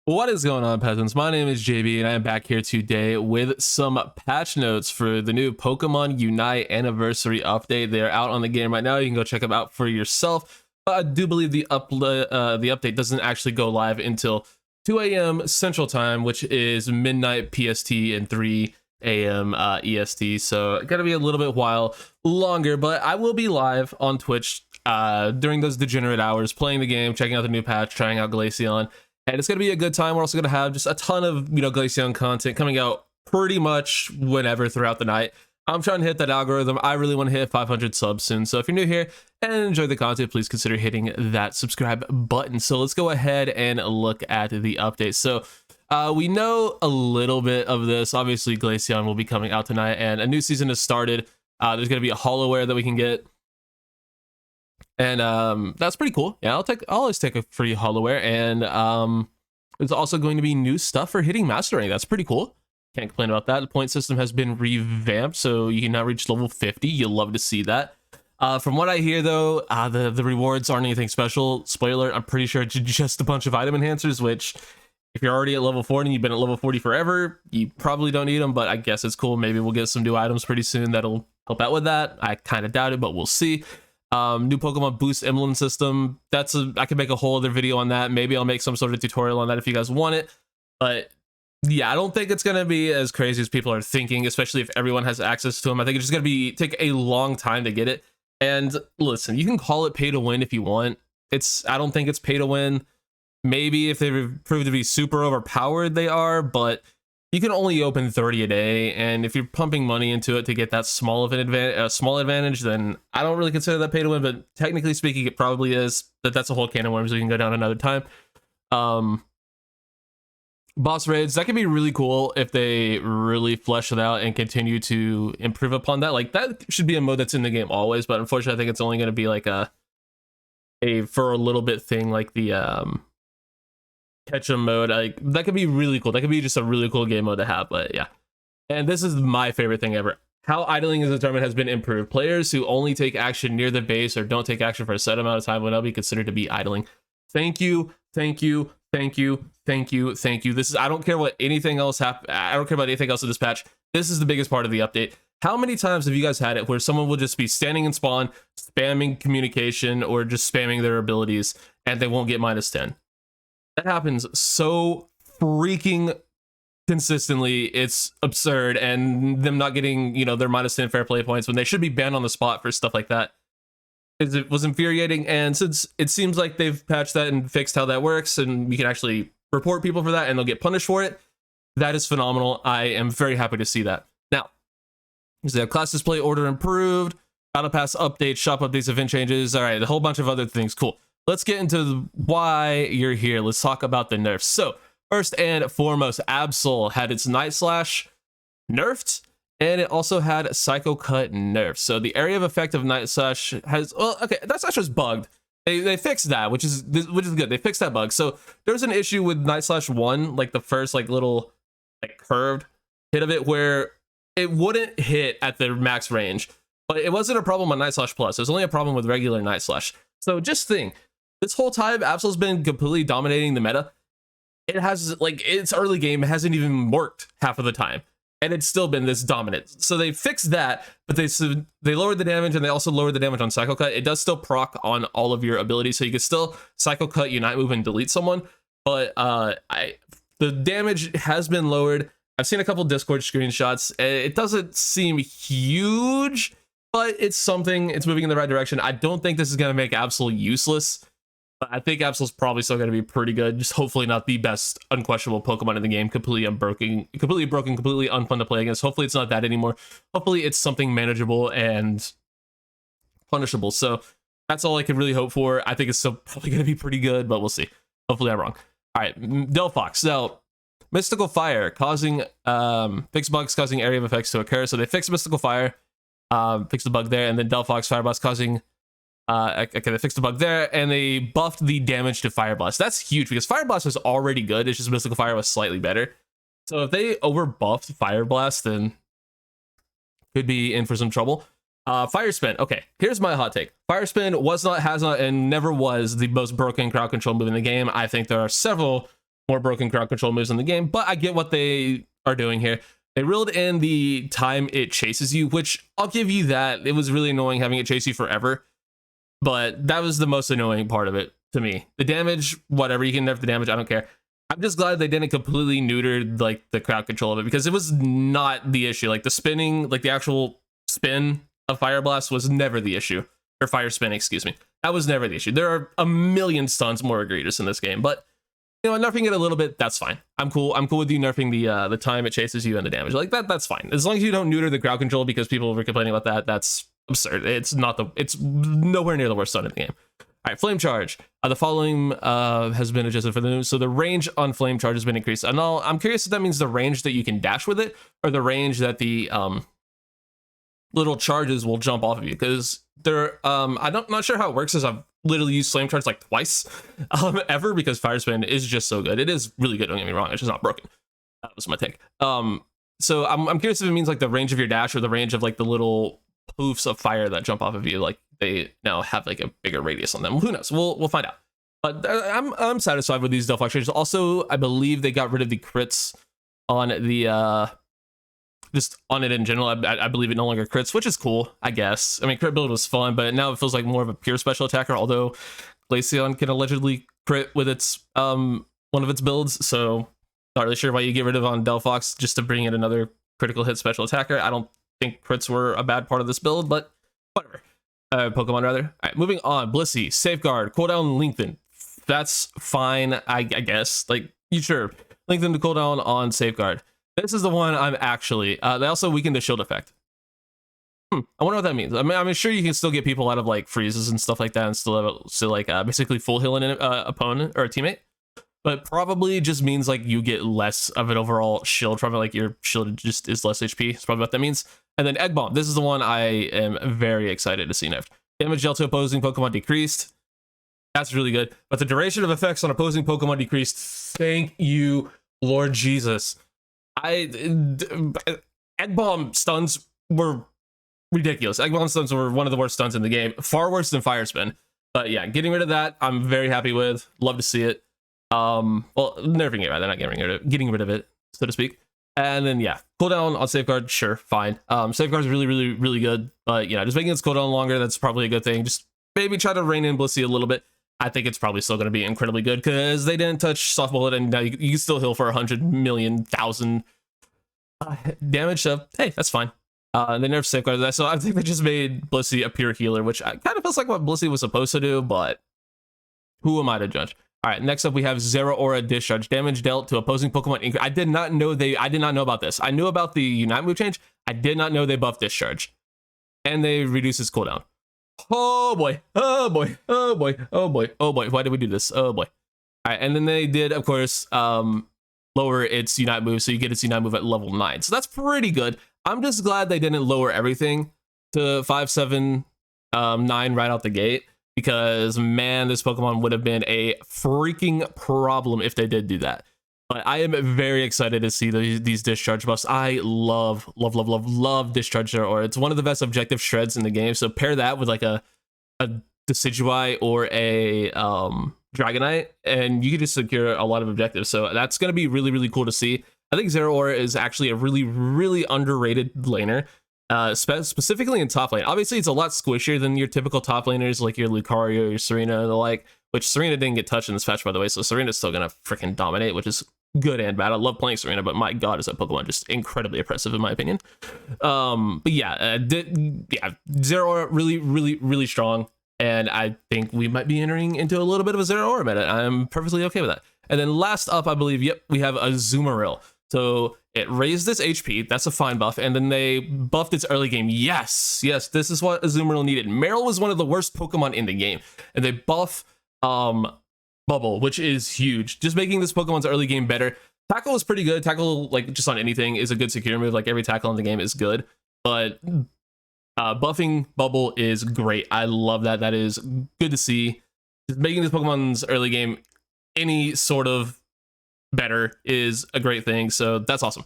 What is going on, peasants? My name is JB, and I am back here today with some patch notes for the new Pokemon Unite Anniversary update. They're out on the game right now. You can go check them out for yourself. But I do believe the update doesn't actually go live until 2 a.m. Central Time, which is midnight PST and 3 a.m. EST. So it's gonna be a little bit while longer, but I will be live on Twitch during those degenerate hours, playing the game, checking out the new patch, trying out Glaceon. And it's going to be a good time. We're also going to have just a ton of, Glaceon content coming out pretty much whenever throughout the night. I'm trying to hit that algorithm. I really want to hit 500 subs soon. So if you're new here and enjoy the content, please consider hitting that subscribe button. So let's go ahead and look at the update. So we know a little bit of this. Obviously, Glaceon will be coming out tonight and a new season has started. There's going to be a hollow that we can get. And that's pretty coll. Yeah, I'll always take a free hollowware. And there's also going to be new stuff for hitting master rank. That's pretty cool. Can't complain about that. The point system has been revamped, so you can now reach level 50. You'll love to see that. From what I hear, though, the rewards aren't anything special. Spoiler, I'm pretty sure it's just a bunch of item enhancers, which if you're already at level 40 and you've been at level 40 forever, you probably don't need them, but I guess it's cool. Maybe we'll get some new items pretty soon that'll help out with that. I kind of doubt it, but we'll see. New Pokemon boost emblem system. I could make a whole other video on that. Maybe I'll make some sort of tutorial on that if you guys want it. But yeah, I don't think it's gonna be as crazy as people are thinking, especially if everyone has access to them. I think it's just gonna take a long time to get it. And listen, you can call it pay to win if you want. I don't think it's pay to win. Maybe if they prove to be super overpowered, they are, but you can only open 30 a day, and if you're pumping money into it to get that small advantage, then I don't really consider that pay to win. But technically speaking, it probably is. That's a whole can of worms we can go down another time. Boss raids, that can be really cool if they really flesh it out and continue to improve upon that. Like, that should be a mode that's in the game always, but unfortunately, I think it's only going to be like a for a little bit thing, like the catch 'em mode. Like, that could be really cool. That could be just a really cool game mode to have. But yeah, and this is my favorite thing ever. How idling is determined has been improved. Players who only take action near the base or don't take action for a set amount of time will now be considered to be idling. Thank you, thank you, thank you, thank you, thank you. I don't care what anything else I don't care about anything else in this patch. This is the biggest part of the update. How many times have you guys had it where someone will just be standing in spawn, spamming communication, or just spamming their abilities, and they won't get -10? That happens so freaking consistently. It's absurd, and them not getting, their -10 fair play points when they should be banned on the spot for stuff like that, it was infuriating. And since it seems like they've patched that and fixed how that works, and we can actually report people for that and they'll get punished for it, that is phenomenal. I am very happy to see that. Now, the class display order improved, battle pass updates, shop updates, event changes. All right, a whole bunch of other things. Cool. Let's get into why you're here. Let's talk about the nerfs. So first and foremost, Absol had its Night Slash nerfed, and it also had Psycho Cut nerfed. So the area of effect of Night Slash has, well, okay, Night Slash was bugged. They fixed that, which is good. They fixed that bug. So there's an issue with Night Slash 1, like the first little curved hit of it, where it wouldn't hit at the max range. But it wasn't a problem on Night Slash Plus. It was only a problem with regular Night Slash. So just think, this whole time, Absol's been completely dominating the meta. It has, its early game hasn't even worked half of the time, and it's still been this dominant. So they fixed that, but they lowered the damage, and they also lowered the damage on Psycho Cut. It does still proc on all of your abilities, so you can still Psycho Cut, Unite Move, and delete someone, but the damage has been lowered. I've seen a couple Discord screenshots. It doesn't seem huge, but it's something. It's moving in the right direction. I don't think this is going to make Absol useless. But I think Absol's probably still going to be pretty good. Just hopefully not the best unquestionable Pokemon in the game. Completely broken, completely unfun to play against. Hopefully it's not that anymore. Hopefully it's something manageable and punishable. So that's all I can really hope for. I think it's still probably going to be pretty good, but we'll see. Hopefully I'm wrong. All right, Delphox. So Mystical Fire causing fixed bugs causing area of effects to occur. So they fixed Mystical Fire, fixed the bug there, and then Delphox Fire Blast causing. Okay, they fixed the bug there, and they buffed the damage to Fire Blast. That's huge because Fire Blast was already good. It's just Mystical Fire was slightly better. So if they over buffed Fire Blast, then could be in for some trouble. Fire Spin. Okay, here's my hot take. Fire Spin was not, has not, and never was the most broken crowd control move in the game. I think there are several more broken crowd control moves in the game, but I get what they are doing here. They reeled in the time it chases you, which I'll give you that. It was really annoying having it chase you forever, but that was the most annoying part of it to me. The damage, whatever, you can nerf the damage, I don't care. I'm just glad they didn't completely neuter like the crowd control of it, because it was not the issue. Like the spinning, like the actual spin of Fire Blast was never the issue, or Fire Spin, excuse me. That was never the issue. There are a million stuns more egregious in this game, but you know, nerfing it a little bit, that's fine. I'm cool with you nerfing the time it chases you and the damage. Like that's fine. As long as you don't neuter the crowd control, because people were complaining about that, that's absurd. It's nowhere near the worst stun in the game. All right, Flame Charge. The following has been adjusted for the news. So the range on Flame Charge has been increased. And I'm curious if that means the range that you can dash with it, or the range that the little charges will jump off of you. Because they're I'm not sure how it works, as I've literally used Flame Charge like twice ever, because Fire Spin is just so good. It is really good, don't get me wrong. It's just not broken. That was my take. So I'm curious if it means like the range of your dash, or the range of like the little poofs of fire that jump off of you, like they now have like a bigger radius on them. Well, who knows? We'll find out. But I'm satisfied with these Delphox changes. Also, I believe they got rid of the crits on the just on it in general. I believe it no longer crits, which is cool, I guess. I mean, crit build was fun, but now it feels like more of a pure special attacker, although Glaceon can allegedly crit with its one of its builds, so not really sure why you get rid of on Delphox just to bring in another critical hit special attacker. I don't think crits were a bad part of this build, but whatever. Pokemon rather. All right, moving on. Blissey Safeguard, cooldown lengthen. That's fine, I guess. Like, you sure lengthen the cooldown on Safeguard. This is the one I'm actually. They also weakened the shield effect. I wonder what that means. I mean, I'm sure you can still get people out of like freezes and stuff like that, and still like basically full heal an opponent or a teammate. But probably just means like you get less of an overall shield from it. Like your shield just is less HP. That's probably what that means. And then Egg Bomb. This is the one I am very excited to see nerfed. Damage dealt to opposing Pokemon decreased. That's really good. But the duration of effects on opposing Pokemon decreased. Thank you, Lord Jesus. Egg Bomb stuns were ridiculous. Egg Bomb stuns were one of the worst stuns in the game. Far worse than Fire Spin. But yeah, getting rid of that, I'm very happy with. Love to see it. Well, nerfing it rather, not getting rid of it, so to speak. And then yeah, cooldown on Safeguard, sure, fine. Safeguard is really good, but yeah, just making its cooldown longer, that's probably a good thing. Just maybe try to rein in Blissey a little bit. I think it's probably still going to be incredibly good, because they didn't touch Soft Bullet, and now you can still heal for 100,000,000 damage, so hey, that's fine. They nerfed Safeguard, so I think they just made Blissey a pure healer, which kind of feels like what Blissey was supposed to do, but who am I to judge? All right, next up we have ZERAORA Discharge. Damage dealt to opposing Pokemon. I did not know about this. I knew about the Unite move change. I did not know they buffed Discharge. And they reduced its cooldown. Oh boy. Oh boy. Oh boy. Oh boy. Oh boy. Why did we do this? Oh boy. All right, and then they did, of course, lower its Unite move, so you get its Unite move at level 9. So that's pretty good. I'm just glad they didn't lower everything to 5, 7, 9 right out the gate. Because, man, this Pokemon would have been a freaking problem if they did do that. But I am very excited to see these Discharge buffs. I love Discharge ZERAORA. It's one of the best objective shreds in the game. So pair that with like a Decidueye or a Dragonite, and you can just secure a lot of objectives. So that's going to be really cool to see. I think ZERAORA is actually a really underrated laner. Specifically in top lane. Obviously, it's a lot squishier than your typical top laners like your Lucario, your Serena, and the like, which Serena didn't get touched in this patch, by the way, so Serena's still gonna freaking dominate, which is good and bad. I love playing Serena, but my god, is that Pokemon just incredibly oppressive in my opinion. But yeah, ZERAORA really strong, and I think we might be entering into a little bit of a ZERAORA meta. I'm perfectly okay with that. And then last up, I believe, yep, we have azumarill. So it raised its HP, that's a fine buff, and then they buffed its early game. Yes, this is what Azumarill needed. Marill was one of the worst Pokemon in the game, and they buff Bubble, which is huge. Just making this Pokemon's early game better. Tackle is pretty good. Tackle, like, just on anything is a good secure move. Like, every tackle in the game is good, but buffing Bubble is great. I love that. That is good to see. Just making this Pokemon's early game any sort of better is a great thing, so that's awesome.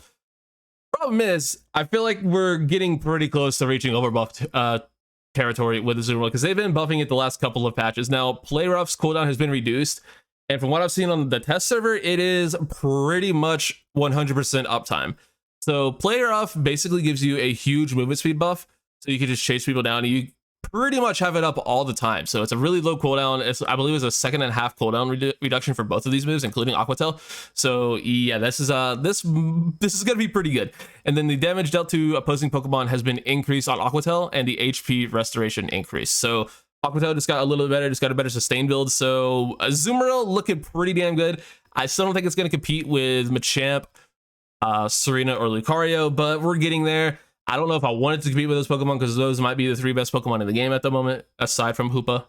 Problem is, I feel like we're getting pretty close to reaching overbuffed territory with Azumarill, because they've been buffing it the last couple of patches. Now, Play Rough's cooldown has been reduced, And from what I've seen on the test server, it is pretty much 100% uptime. So player off basically gives you a huge movement speed buff, so you can just chase people down and you pretty much have it up all the time. So it's a really low cooldown. I believe it's a 1.5 second cooldown reduction for both of these moves, including Aquatail. So yeah, this is gonna be pretty good. And then the damage dealt to opposing Pokemon has been increased on Aquatail, and the HP restoration increased. So Aquatail just got a little bit better, just got a better sustain build. So Azumarill looking pretty damn good. I still don't think it's gonna compete with Machamp, Serena, or Lucario, but we're getting there. I don't know if I wanted to compete with those Pokemon because those might be the 3 best Pokemon in the game at the moment, aside from Hoopa.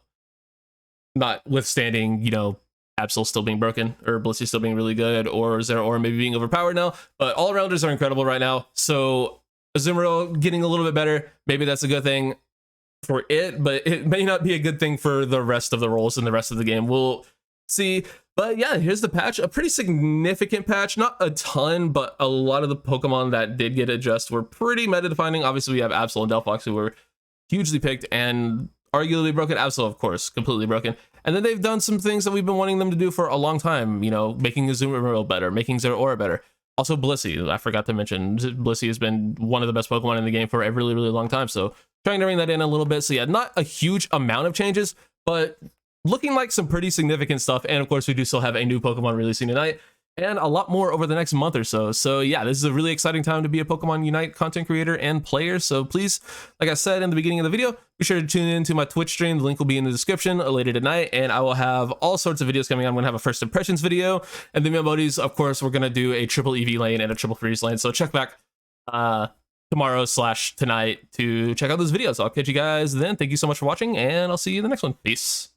Notwithstanding, you know, Absol still being broken, or Blissey still being really good, or Zeraora maybe being overpowered now. But all-arounders are incredible right now. So Azumarill getting a little bit better. Maybe that's a good thing for it, but it may not be a good thing for the rest of the roles in the rest of the game. We'll see. But yeah, here's the patch. A pretty significant patch. Not a ton, but a lot of the Pokemon that did get adjusted were pretty meta-defining. Obviously, we have Absol and Delphox, who were hugely picked and arguably broken. Absol, of course, completely broken. And then they've done some things that we've been wanting them to do for a long time. You know, making Azumarill better, making Zeraora better. Also, Blissey. I forgot to mention, Blissey has been one of the best Pokemon in the game for a really, really long time. So trying to bring that in a little bit. So yeah, not a huge amount of changes, but looking like some pretty significant stuff. And of course, we do still have a new Pokemon releasing tonight and a lot more over the next month or so. So yeah, this is a really exciting time to be a Pokemon Unite content creator and player. So please, like I said in the beginning of the video, be sure to tune into my Twitch stream. The link will be in the description later tonight, and I will have all sorts of videos coming on. I'm going to have a first impressions video, and the Mimodies, of course, we're going to do a triple EV lane and a triple freeze lane. So check back tomorrow/tonight to check out those videos. I'll catch you guys then. Thank you so much for watching, and I'll see you in the next one. Peace.